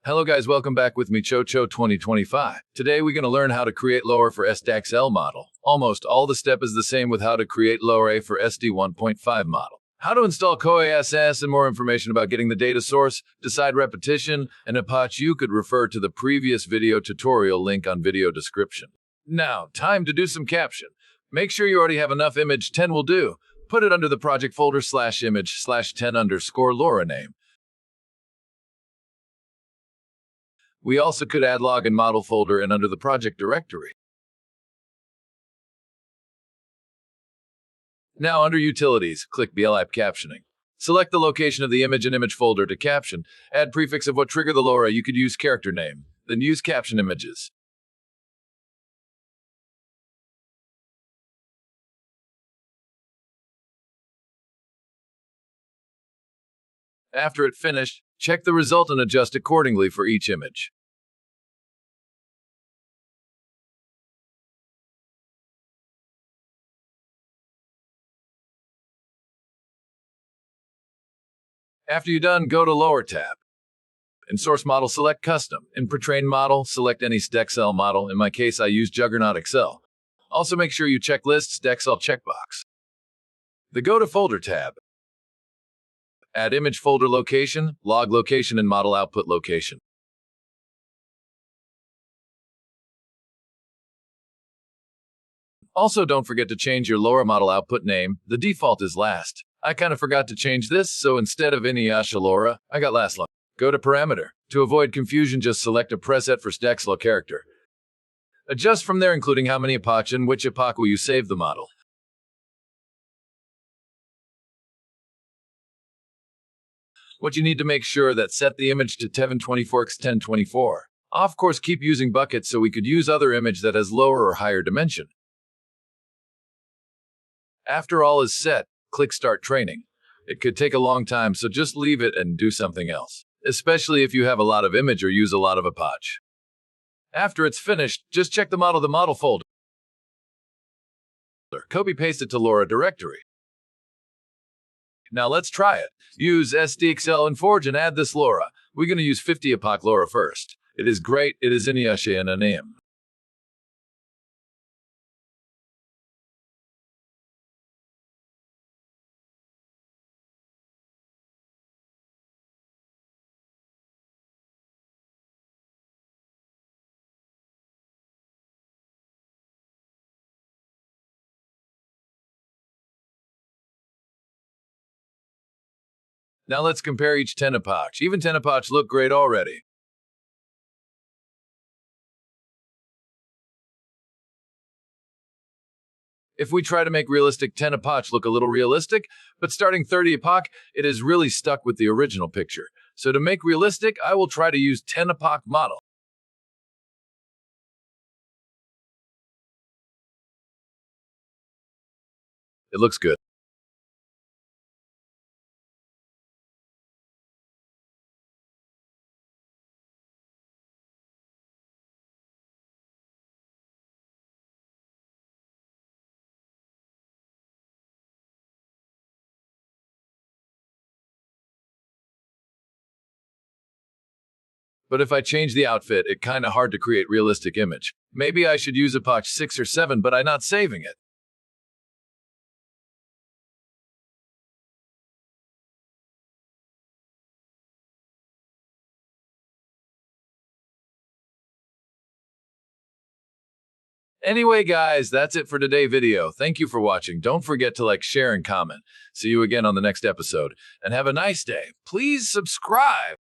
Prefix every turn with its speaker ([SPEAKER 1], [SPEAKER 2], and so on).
[SPEAKER 1] Hello guys, welcome back with me Chocho 2025. Today we're going to learn how to create LoRA for SDXL model. Almost all the step is the same with how to create LoRA for SD 1.5 model. How to install Kohya SS and more information about getting the data source, decide repetition, and a patch you could refer to the previous video tutorial link on video description. Now, time to do some caption. Make sure you already have enough image 10 will do. Put it under the project folder /image/10_ LoRA name. We also could add log and model folder and under the project directory. Now under Utilities, click BLIP Captioning. Select the location of the image and image folder to caption. Add prefix of what trigger the LoRA. You could use character name. Then use caption images. After it finished, check the result and adjust accordingly for each image. After you're done, go to LoRA tab. In Source Model, select Custom. In Pre-trained Model, select any SDXL model. In my case, I use Juggernaut XL. Also make sure you check List SDXL checkbox. The Go to Folder tab. Add image folder location, log location, and model output location. Also, don't forget to change your LoRA model output name. The default is last. I kind of forgot to change this, so instead of Inuyasha LoRA, I got last long. Go to Parameter. To avoid confusion, just select a preset for SDXL character. Adjust from there, including how many epoch and which epoch will you save the model. What you need to make sure that set the image to 1024x1024. Of course, keep using buckets so we could use other image that has lower or higher dimension. After all is set, click Start Training. It could take a long time, so just leave it and do something else, especially if you have a lot of image or use a lot of epoch. After it's finished, just check the model folder. Copy-paste it to LoRA directory. Now let's try it. Use SDXL and Forge and add this LoRA. We're going to use 50 epoch LoRA first. It is great, it is Inuyasha and a name. Now let's compare each 10 epoch. Even 10 epoch look great already. If we try to make realistic 10 epoch look a little realistic, but starting 30 epoch, it is really stuck with the original picture. So to make realistic, I will try to use 10 epoch model. It looks good. But if I change the outfit, it kinda hard to create realistic image. Maybe I should use epoch 6 or 7, but I'm not saving it. Anyway guys, that's it for today's video. Thank you for watching. Don't forget to like, share, and comment. See you again on the next episode. And have a nice day. Please subscribe.